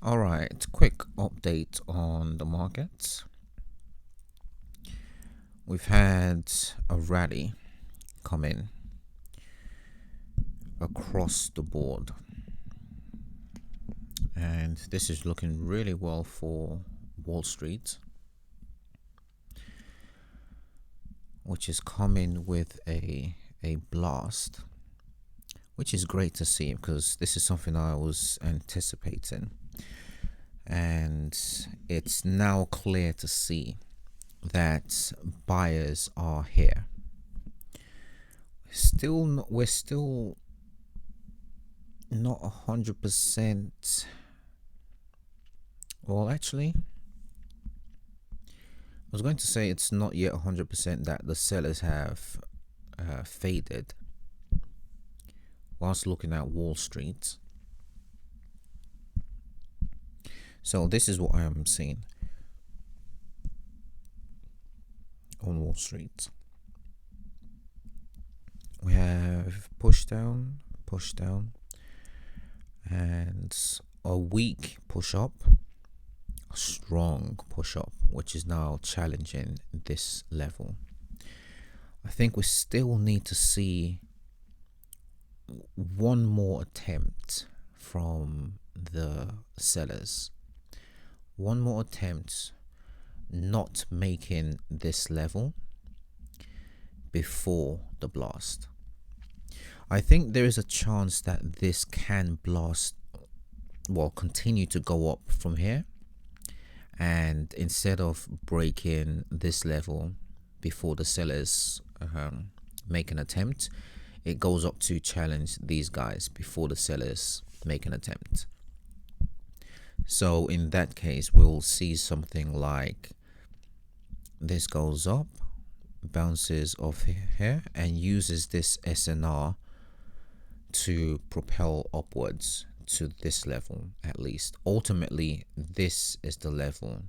All right, quick update on the markets. We've had a rally come in across the board, and this is looking really well for Wall Street, which is coming with a blast, which is great to see because this is something I was anticipating, and it's now clear to see that buyers are here. We're still not 100%. Well, actually, I was going to say it's not yet 100% that the sellers have faded whilst looking at Wall Street. So this is what I am seeing on Wall Street. We have push down, and a weak push up, a strong push up, which is now challenging this level. I think we still need to see one more attempt from the sellers. One more attempt not making this level before the blast. I think there is a chance that this can continue to go up from here, and instead of breaking this level before the sellers make an attempt, it goes up to challenge these guys before the sellers make an attempt. So in that case, we'll see something like this goes up, bounces off here, and uses this SNR to propel upwards to this level. At least ultimately this is the level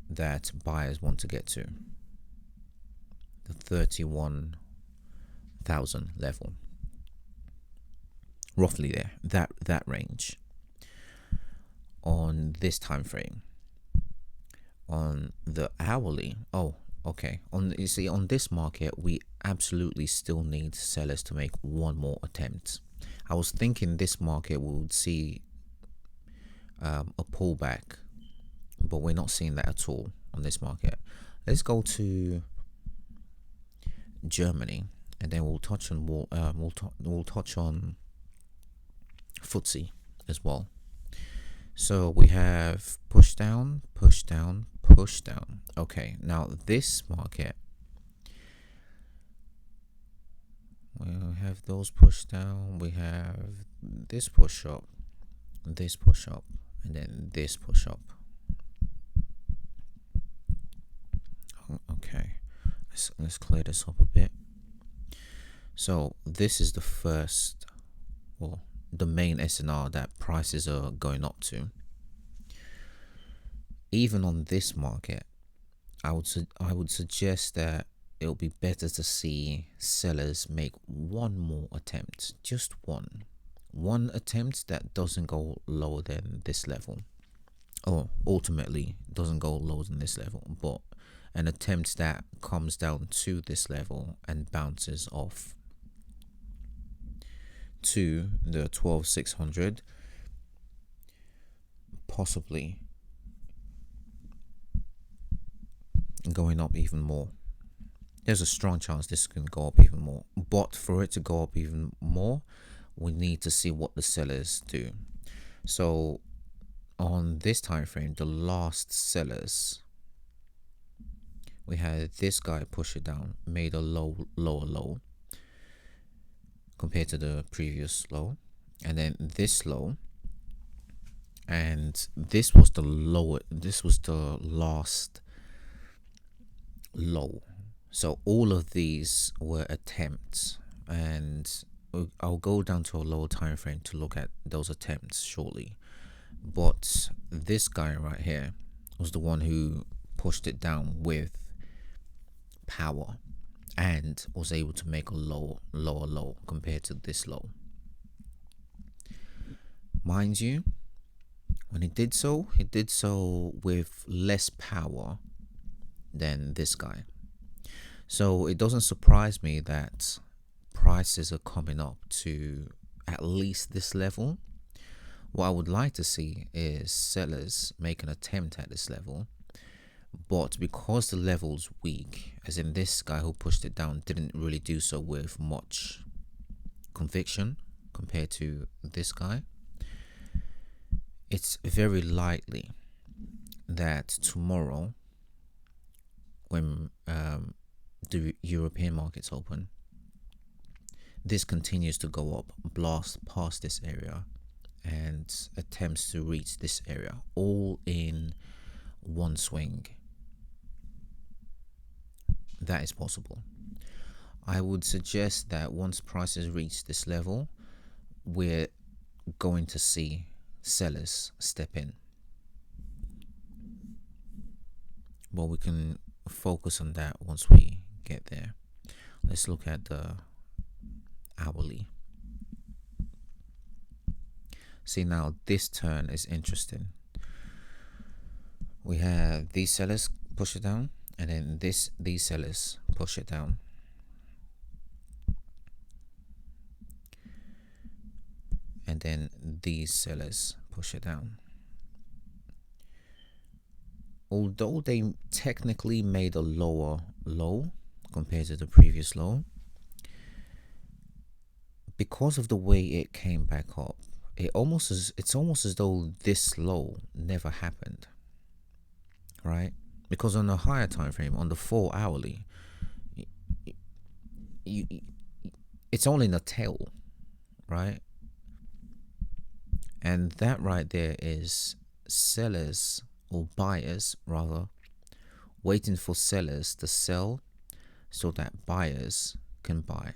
that buyers want to get to, the 31,000 level, roughly there, that range on this time frame. On the hourly, on this market, we absolutely still need sellers to make one more attempt. I was thinking this market would see a pullback, but we're not seeing that at all on this market. Let's go to Germany, and then we'll touch on we'll touch on FTSE as well. So we have push down. Okay, now this market, we have those push down, we have this push up, and then this push up. Okay, let's clear this up a bit. So this is the first, the main SNR that prices are going up to. Even on this market, I would suggest that it'll be better to see sellers make one more attempt, just one attempt that doesn't go lower than this level, or ultimately doesn't go lower than this level, but an attempt that comes down to this level and bounces off to the 12,600, possibly going up even more. There's a strong chance this can go up even more, but for it to go up even more, we need to see what the sellers do. So on this time frame, the last sellers, we had this guy push it down, made a lower low compared to the previous low, and then this low, and this was the last low. So all of these were attempts, and I'll go down to a lower time frame to look at those attempts shortly. But this guy right here was the one who pushed it down with power and was able to make a lower low compared to this low. Mind you, When he did so with less power than this guy. So it doesn't surprise me that prices are coming up to at least this level. What I would like to see is sellers make an attempt at this level, but because the level's weak, as in this guy who pushed it down didn't really do so with much conviction compared to this guy, it's very likely that tomorrow, when the European markets open, this continues to go up, blast past this area, and attempts to reach this area, all in one swing. That is possible. I would suggest that once prices reach this level, we're going to see sellers step in. But we can focus on that once we get there. Let's look at the hourly. See, now this turn is interesting. We have these sellers push it down, and then these sellers push it down. And then these sellers push it down. Although they technically made a lower low compared to the previous low, because of the way it came back up, it's almost as though this low never happened, right? Because on the higher time frame, on the 4 hourly, it's only in a tail, right? And that right there is sellers, or buyers rather, waiting for sellers to sell so that buyers can buy.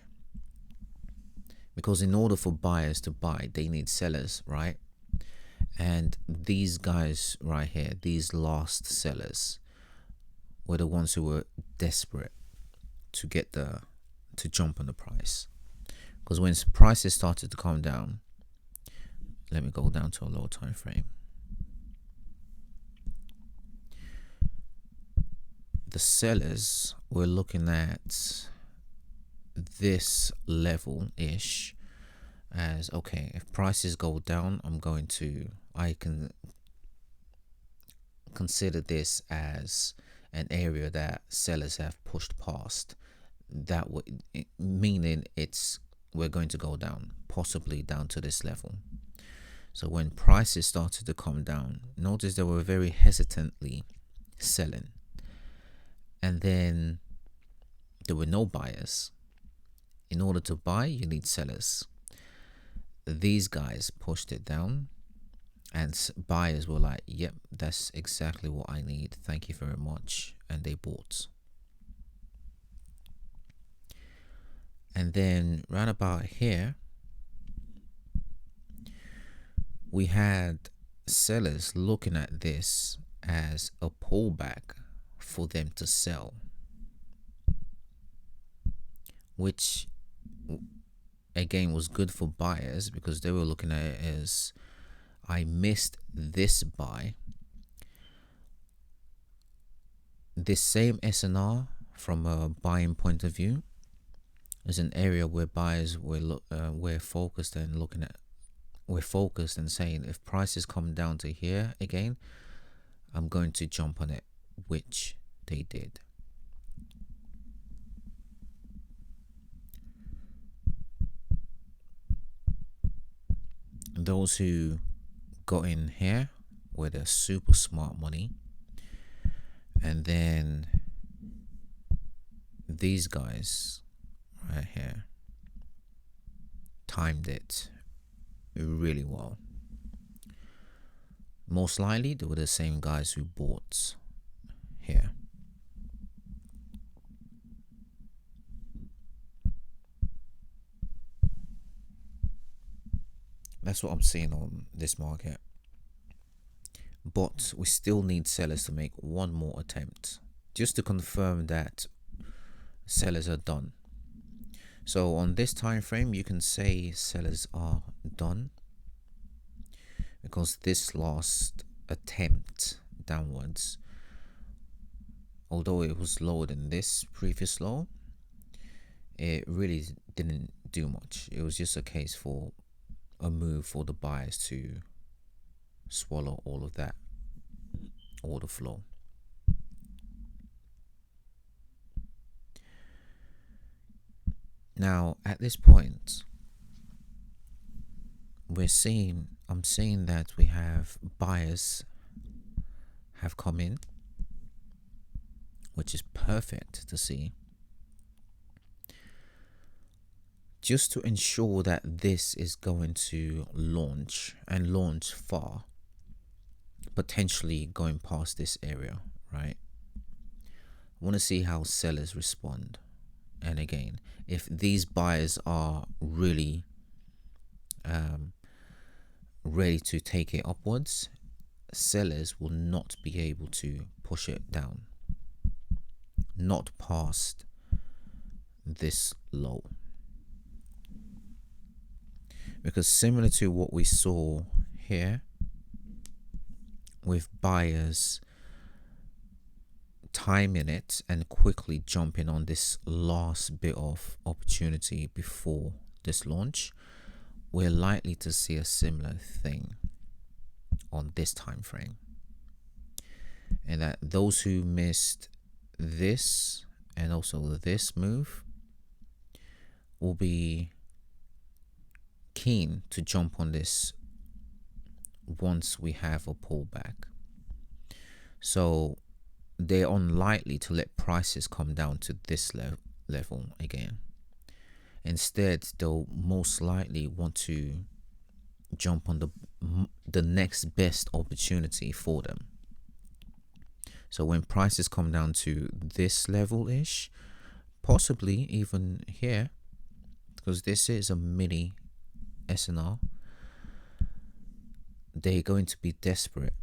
Because in order for buyers to buy, they need sellers, right? And these guys right here, these last sellers, were the ones who were desperate to jump on the price. Because when prices started to come down, let me go down to a low time frame. The sellers were looking at this level-ish as, okay, if prices go down, I can consider this as an area that sellers have pushed past. That meaning we're going to go down, possibly down to this level. So when prices started to come down, notice they were very hesitantly selling. And then there were no buyers. In order to buy, you need sellers. These guys pushed it down, and buyers were like, yep, that's exactly what I need. Thank you very much. And they bought. And then round about here, we had sellers looking at this as a pullback for them to sell, which again was good for buyers because they were looking at it as, I missed this buy. This same SNR, from a buying point of view, is an area where buyers were focused and looking at. We're focused and saying, if prices come down to here again, I'm going to jump on it, which they did. Those who got in here were the super smart money, and then these guys right here timed it really well. Most likely they were the same guys who bought here. That's what I'm seeing on this market. But we still need sellers to make one more attempt, just to confirm that sellers are done. So on this time frame, you can say sellers are done, because this last attempt downwards, although it was lower than this previous low, it really didn't do much. It was just a case for a move for the buyers to swallow all of that order flow. Now at this point, I'm seeing that we have buyers have come in, which is perfect to see, just to ensure that this is going to launch and launch far, potentially going past this area, right? I want to see how sellers respond. And again, if these buyers are really ready to take it upwards, sellers will not be able to push it down, not past this low. Because similar to what we saw here with buyers timing it and quickly jumping on this last bit of opportunity before this launch, we're likely to see a similar thing on this time frame, and that those who missed this and also this move will be keen to jump on this once we have a pullback. So they're unlikely to let prices come down to this level again. Instead, they'll most likely want to jump on the next best opportunity for them. So when prices come down to this level-ish, possibly even here, because this is a mini SNR, they're going to be desperate.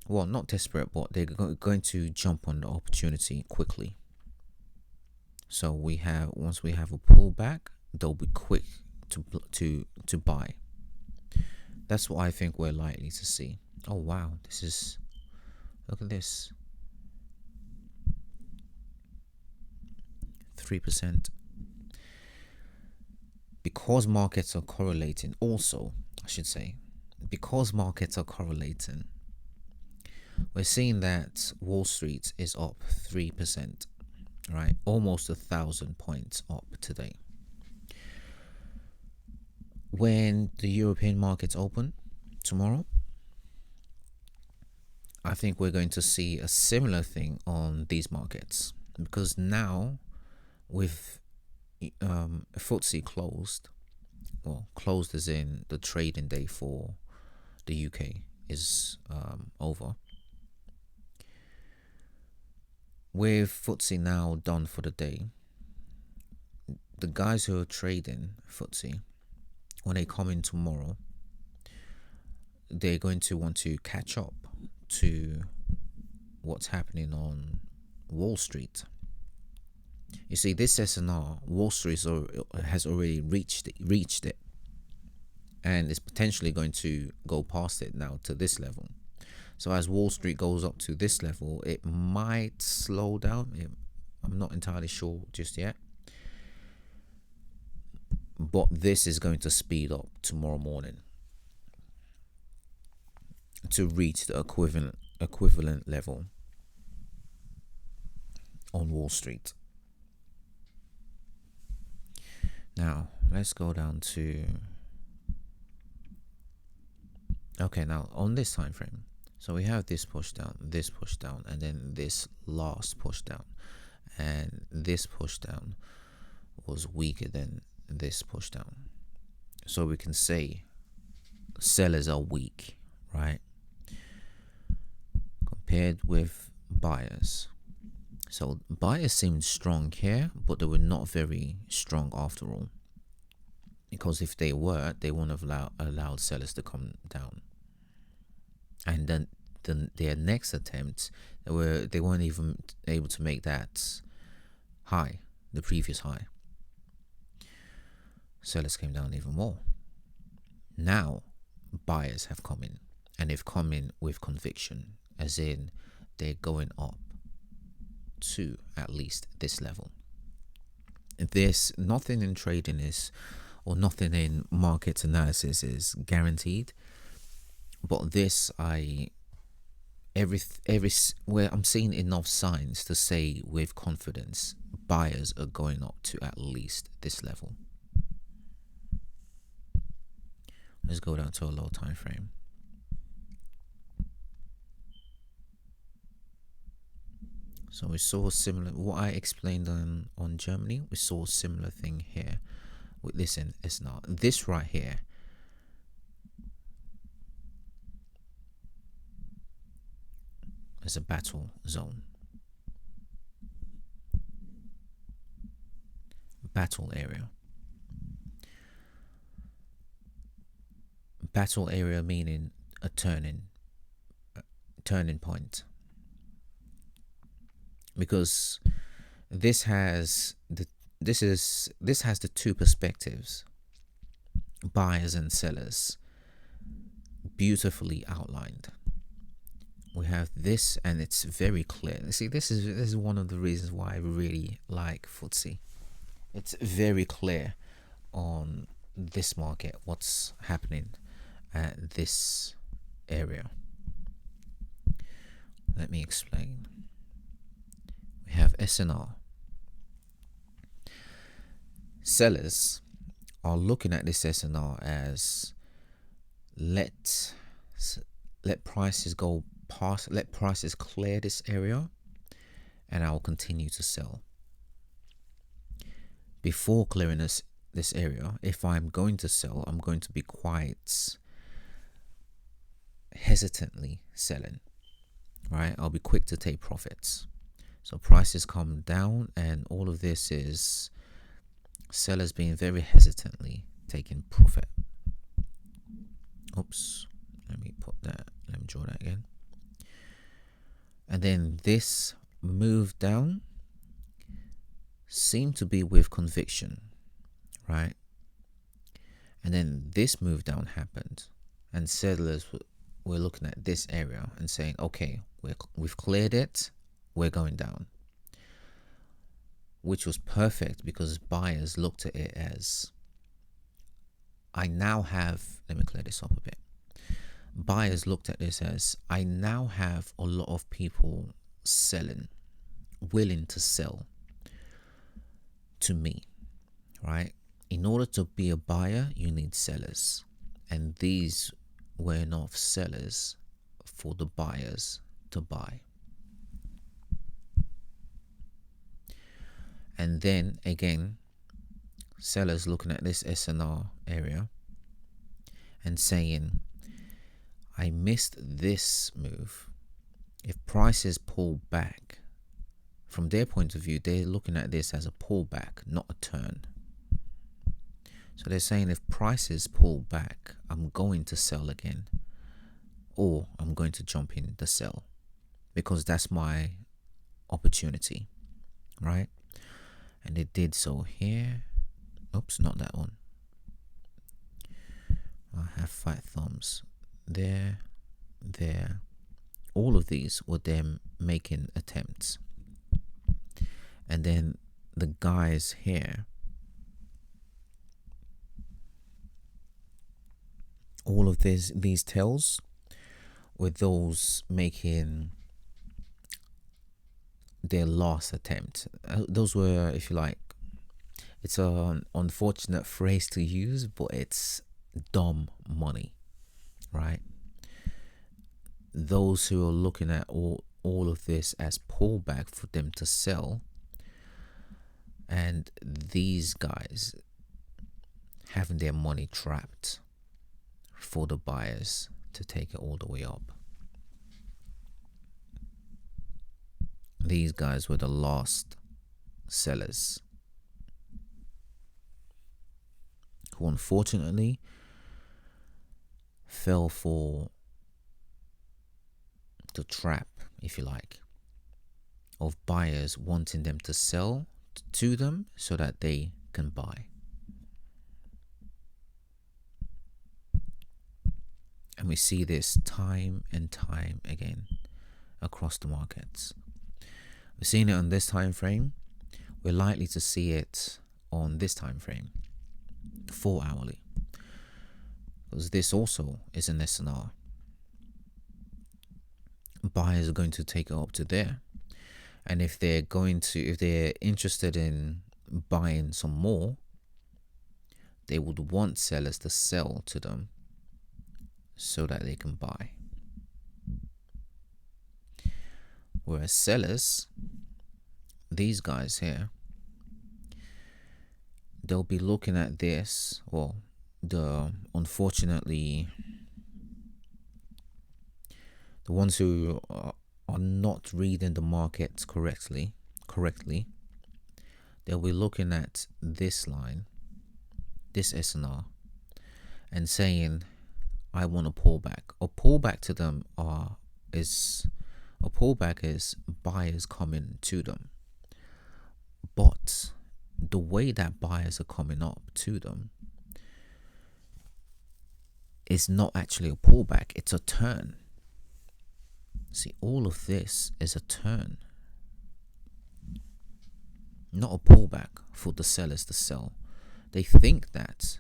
Well, not desperate, but they're going to jump on the opportunity quickly. So once we have a pullback, they'll be quick to buy. That's what I think we're likely to see. Oh wow, look at this, 3%. Because markets are correlating, also I should say, because markets are correlating, we're seeing that Wall Street is up 3%, right? Almost 1,000 points up today. When the European markets open tomorrow, I think we're going to see a similar thing on these markets, because now with FTSE closed, well, closed as in the trading day for the UK is over. With FTSE now done for the day, the guys who are trading FTSE, when they come in tomorrow, they're going to want to catch up to what's happening on Wall Street. You see, this SNR, Wall Street has already reached it, and it's potentially going to go past it now to this level. So as Wall Street goes up to this level, it might slow down. I'm not entirely sure just yet. But this is going to speed up tomorrow morning to reach the equivalent level on Wall Street. Now, let's go down to... Okay, now on this time frame, so we have this push down, and then this last push down. And this push down was weaker than this push down. So we can say sellers are weak, right? Compared with buyers. So buyers seemed strong here, but they were not very strong after all. Because if they were, they wouldn't have allowed sellers to come down. And then their next attempt, they weren't even able to make that high, the previous high. Sellers came down even more. Now, buyers have come in, and they've come in with conviction, as in they're going up to at least this level. There's nothing in trading is, or nothing in market analysis is guaranteed, but this where I'm seeing enough signs to say with confidence buyers are going up to at least this level. Let's go down to a low time frame. So we saw similar, what I explained on Germany, we saw a similar thing here with this in SNR. This right here is a battle zone. Battle area. Battle area meaning a turning point. Because this has the two perspectives, buyers and sellers, beautifully outlined. We have this, and it's very clear. See, this is one of the reasons why I really like FTSE. It's very clear on this market what's happening at this area. Let me explain. We have SNR. Sellers are looking at this SNR as let prices go past, let prices clear this area, and I'll continue to sell. Before clearing this area, if I'm going to sell, I'm going to be quite hesitantly selling, right? I'll be quick to take profits. So prices come down, and all of this is sellers being very hesitantly taking profit. Oops, let me draw that again. And then this move down seemed to be with conviction, right? And then this move down happened, and sellers were looking at this area and saying, okay, we've cleared it, we're going down. Which was perfect, because buyers looked at it as, I now have, let me clear this up a bit. Buyers looked at this as, I now have a lot of people selling, willing to sell to me, right? In order to be a buyer, you need sellers, and these were enough sellers for the buyers to buy. And then again, sellers looking at this SNR area and saying, I missed this move. If prices pull back, from their point of view, they're looking at this as a pullback, not a turn. So they're saying, if prices pull back, I'm going to sell again, or I'm going to jump in the sell, because that's my opportunity, right? And they did so here. Oops, not that one. I have 5 thumbs. There. All of these were them making attempts. And then the guys here, all of these tells were those making their last attempt. Those were, if you like, it's an unfortunate phrase to use, but it's dumb money, right? Those who are looking at all of this as pullback for them to sell, and these guys having their money trapped for the buyers to take it all the way up. These guys were the last sellers who unfortunately fell for the trap, if you like, of buyers wanting them to sell to them so that they can buy. And we see this time and time again across the markets. We're seeing it on this time frame. We're likely to see it on this time frame, 4 hourly, because this also is an SNR. Buyers are going to take it up to there, and if they're interested in buying some more, they would want sellers to sell to them so that they can buy. Whereas sellers, these guys here, they'll be looking at this. Well, unfortunately, the ones who are not reading the markets correctly, they'll be looking at this line, this SNR, and saying, I want a pullback. A pullback to them is buyers coming to them. But the way that buyers are coming up to them is not actually a pullback, it's a turn. See, all of this is a turn, not a pullback for the sellers to sell. They think that,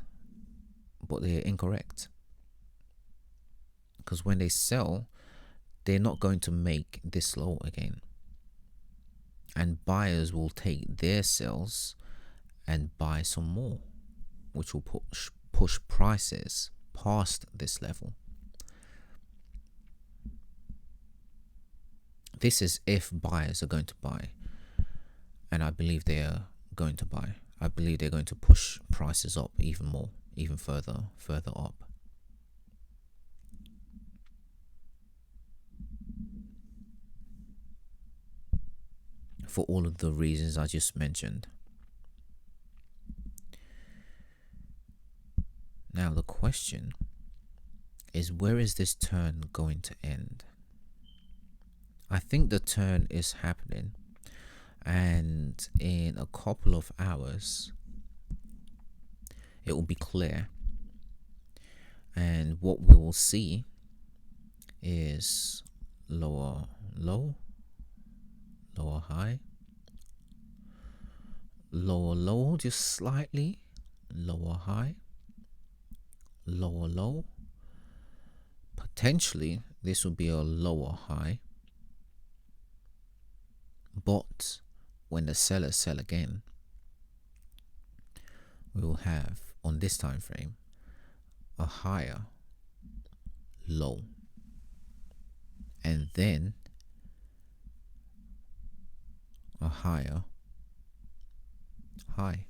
but they're incorrect. Because when they sell, they're not going to make this low again. And buyers will take their sales and buy some more, which will push prices past this level. This is if buyers are going to buy, and I believe they are going to buy. I believe they're going to push prices up even more, even further up. For all of the reasons I just mentioned. Now the question is, where is this turn going to end? I think the turn is happening, and in a couple of hours it will be clear, and what we will see is lower low, lower high, lower low, just slightly, lower high, lower low. Potentially this will be a lower high, but when the sellers sell again, we will have on this time frame a higher low, and then a higher high.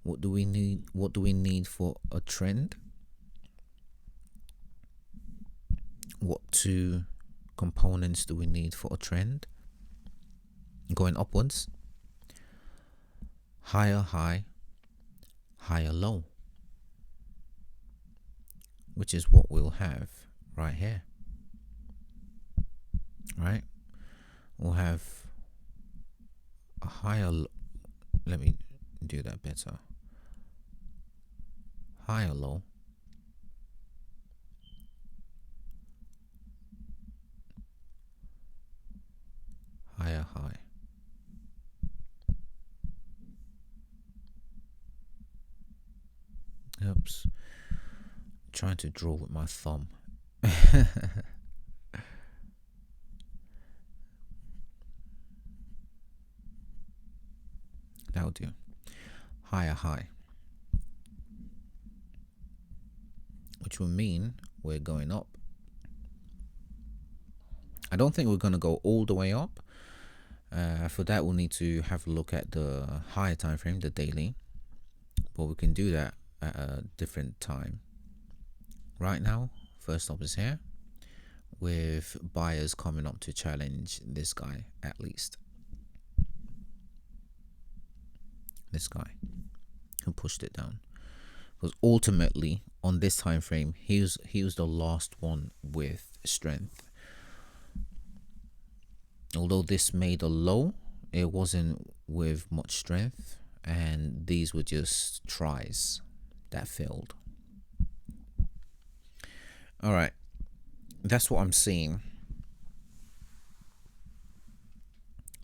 What do we need for a trend? What two components do we need for a trend going upwards? Higher high, higher low, which is what we'll have right here. Right? We'll have a higher, let me do that better. Higher low, higher high. Oops, I'm trying to draw with my thumb. That'll do. Higher high, which will mean we're going up. I don't think we're going to go all the way up. For that, we'll need to have a look at the higher time frame, the daily, but we can do that at a different time. Right now, first up is here, with buyers coming up to challenge this guy, at least this guy who pushed it down, because ultimately on this time frame he was the last one with strength. Although this made a low, it wasn't with much strength, and these were just tries that failed. All right, that's what I'm seeing.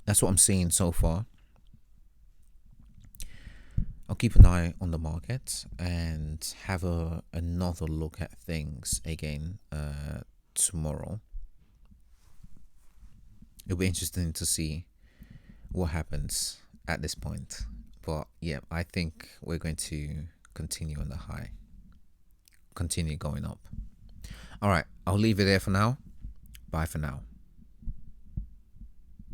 That's what I'm seeing so far. I'll keep an eye on the market and have another look at things again tomorrow. It'll be interesting to see what happens at this point. But yeah, I think we're going to continue on the high, continue going up. All right, I'll leave it there for now. Bye for now.